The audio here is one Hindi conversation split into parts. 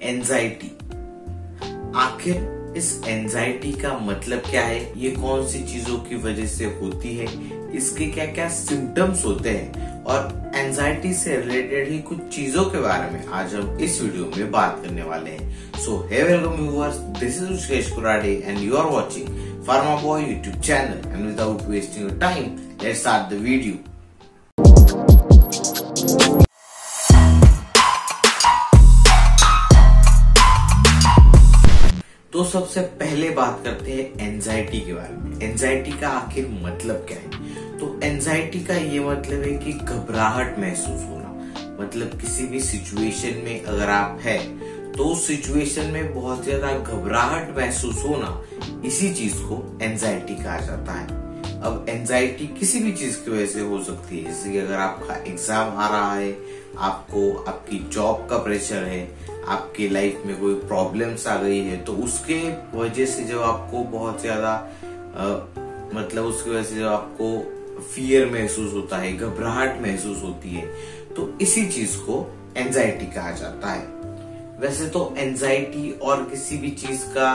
एंजाइटी। आखिर इस एंजाइटी का मतलब क्या है, ये कौन सी चीजों की वजह से होती है, इसके क्या क्या सिम्टम्स होते हैं और एंजाइटी से रिलेटेड ही कुछ चीजों के बारे में आज हम इस वीडियो में बात करने वाले हैं। So hey welcome viewers, this is Rishikesh Kurade and you are watching pharma boy YouTube channel and without wasting your time let's start the video. तो सबसे पहले बात करते हैं एंजाइटी के बारे में। एंजाइटी का आखिर मतलब क्या है? तो एंजाइटी का ये मतलब है कि घबराहट महसूस होना। मतलब किसी भी सिचुएशन में अगर आप है तो उस सिचुएशन में बहुत ज्यादा घबराहट महसूस होना, इसी चीज को एंजाइटी कहा जाता है। अब एंजाइटी किसी भी चीज की वजह से हो सकती है, जैसे कि अगर आपका एग्जाम आ रहा है, आपको आपकी जॉब का प्रेशर है, आपकी लाइफ में कोई प्रॉब्लम्स आ गई है, तो उसके वजह से जब आपको बहुत ज्यादा मतलब उसकी वजह से जब आपको फियर महसूस होता है, घबराहट महसूस होती है, तो इसी चीज को एंजाइटी कहा जाता है। वैसे तो एंजाइटी और किसी भी चीज का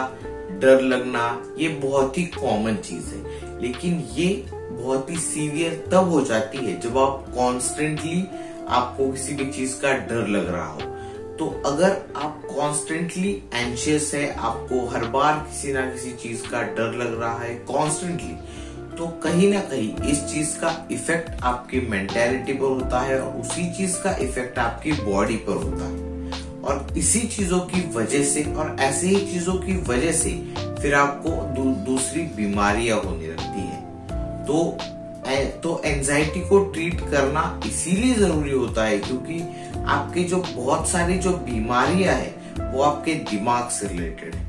डर लगना ये बहुत ही कॉमन चीज है, लेकिन ये बहुत ही सीवियर तब हो जाती है जब आप कॉन्स्टेंटली आपको किसी भी चीज का डर लग रहा हो। तो अगर आप कॉन्स्टेंटली एंशियस है, आपको हर बार किसी ना किसी चीज का डर लग रहा है कॉन्स्टेंटली, तो कहीं ना कहीं इस चीज का इफेक्ट आपकी मेंटालिटी पर होता है और उसी चीज का इफेक्ट आपकी बॉडी पर होता है। और इसी चीजों की वजह से और ऐसे ही चीजों की वजह से फिर आपको दूसरी बीमारियां होने लगती है। तो एंजाइटी को ट्रीट करना इसीलिए जरूरी होता है क्योंकि आपके जो बहुत सारी जो बीमारियां है वो आपके दिमाग से रिलेटेड है।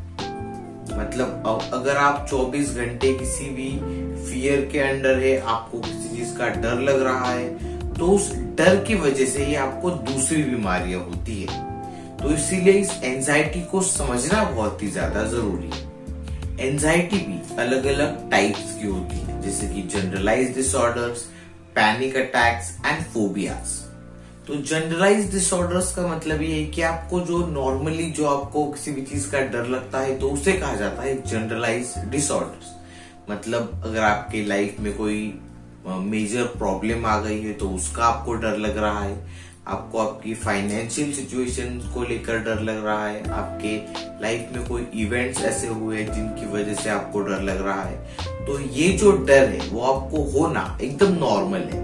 मतलब अगर आप 24 घंटे किसी भी फियर के अंडर है, आपको किसी चीज का डर लग रहा है, तो उस डर की वजह से ही आपको दूसरी बीमारियां होती है। तो इसीलिए इस एंजाइटी को समझना बहुत ही ज्यादा जरूरी है। एंजाइटी भी अलग अलग टाइप्स की होती है, जैसे कि generalised disorders, panic attacks and phobias. तो जनरलाइज्ड डिसऑर्डर्स का मतलब ये है कि आपको जो नॉर्मली जो आपको किसी भी चीज का डर लगता है तो उसे कहा जाता है जनरलाइज्ड डिसऑर्डर्स। मतलब अगर आपके लाइफ में कोई मेजर प्रॉब्लम आ गई है तो उसका आपको डर लग रहा है, आपको आपकी फाइनेंशियल सिचुएशन को लेकर डर लग रहा है, आपके लाइफ में कोई इवेंट्स ऐसे हुए हैं जिनकी वजह से आपको डर लग रहा है, तो ये जो डर है वो आपको होना एकदम नॉर्मल है।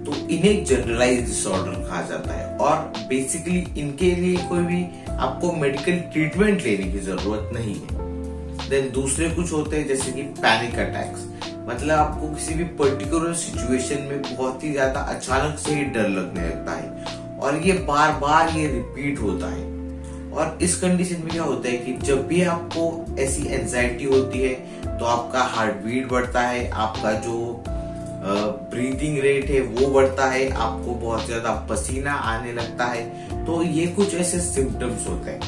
तो इन्हें जनरलाइज्ड डिसऑर्डर कहा जाता है और बेसिकली इनके लिए कोई भी आपको मेडिकल ट्रीटमेंट लेने की जरूरत नहीं है। देन दूसरे कुछ होते हैं जैसे कि पैनिक अटैक्स। मतलब आपको किसी भी पर्टिकुलर सिचुएशन में बहुत ही ज्यादा अचानक से ही डर लगने लगता है और ये बार बार ये रिपीट होता है। और इस कंडीशन में क्या होता है कि जब भी आपको ऐसी एंजाइटी होती है तो आपका हार्ट बीट बढ़ता है, आपका जो ब्रीदिंग रेट है वो बढ़ता है, आपको बहुत ज्यादा पसीना आने लगता है। तो ये कुछ ऐसे सिम्टम्स होते हैं।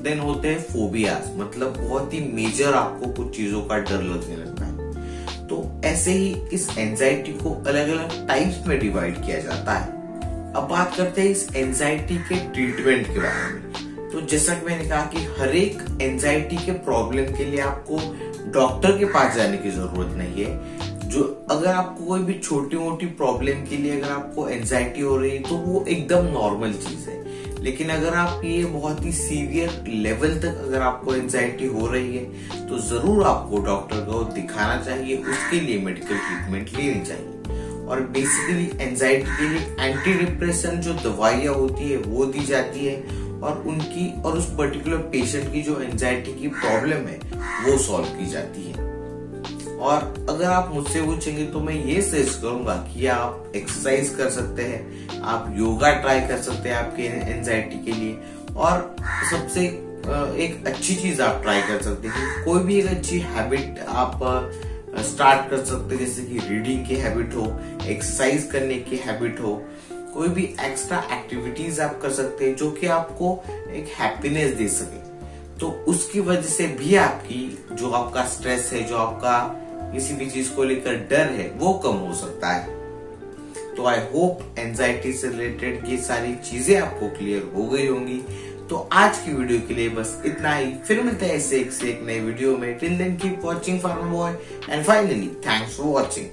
देन होते हैं फोबियाज। मतलब बहुत ही मेजर आपको कुछ चीजों का डर लगने लगता है। तो ऐसे ही इस एंजाइटी को अलग अलग टाइप्स में डिवाइड किया जाता है। अब बात करते हैं इस एंजाइटी के ट्रीटमेंट के बारे में। तो जैसा कि मैंने कहा कि हर एक एंजाइटी के प्रॉब्लम के लिए आपको डॉक्टर के पास जाने की जरूरत नहीं है। जो अगर आपको कोई भी छोटी मोटी प्रॉब्लम के लिए अगर आपको एंजाइटी हो रही है तो वो एकदम नॉर्मल चीज है। लेकिन अगर आप ये बहुत ही सीवियर लेवल तक अगर आपको एंजाइटी हो रही है तो जरूर आपको डॉक्टर को दिखाना चाहिए, उसके लिए मेडिकल ट्रीटमेंट लेनी चाहिए। और बेसिकली एंजाइटी के लिए एंटी डिप्रेशन जो दवाइयां होती है वो दी जाती है और उस पर्टिकुलर पेशेंट की जो एंजाइटी की प्रॉब्लम है वो सॉल्व की जाती है। और अगर आप मुझसे पूछेंगे तो मैं ये सजेस्ट करूंगा कि आप एक्सरसाइज कर सकते हैं, आप योगा ट्राई कर सकते हैं आपके एंजाइटी के लिए। और सबसे एक अच्छी चीज आप ट्राई कर सकते हैं, कोई भी एक अच्छी हैबिट आप स्टार्ट कर सकते हैं, जैसे कि रीडिंग की हैबिट हो, एक्सरसाइज करने की हैबिट हो, कोई भी एक्स्ट्रा एक्टिविटीज आप कर सकते हैं जो कि आपको एक हैप्पीनेस दे सके। तो उसकी वजह से भी आपकी जो आपका स्ट्रेस है, जो आपका किसी भी चीज को लेकर डर है, वो कम हो सकता है। तो आई होप एंजाइटी से रिलेटेड ये सारी चीजें आपको क्लियर हो गई होंगी। तो आज की वीडियो के लिए बस इतना ही, फिर मिलते हैं इससे एक नए वीडियो में। Till then keep watching farmer boy and finally thanks for watching.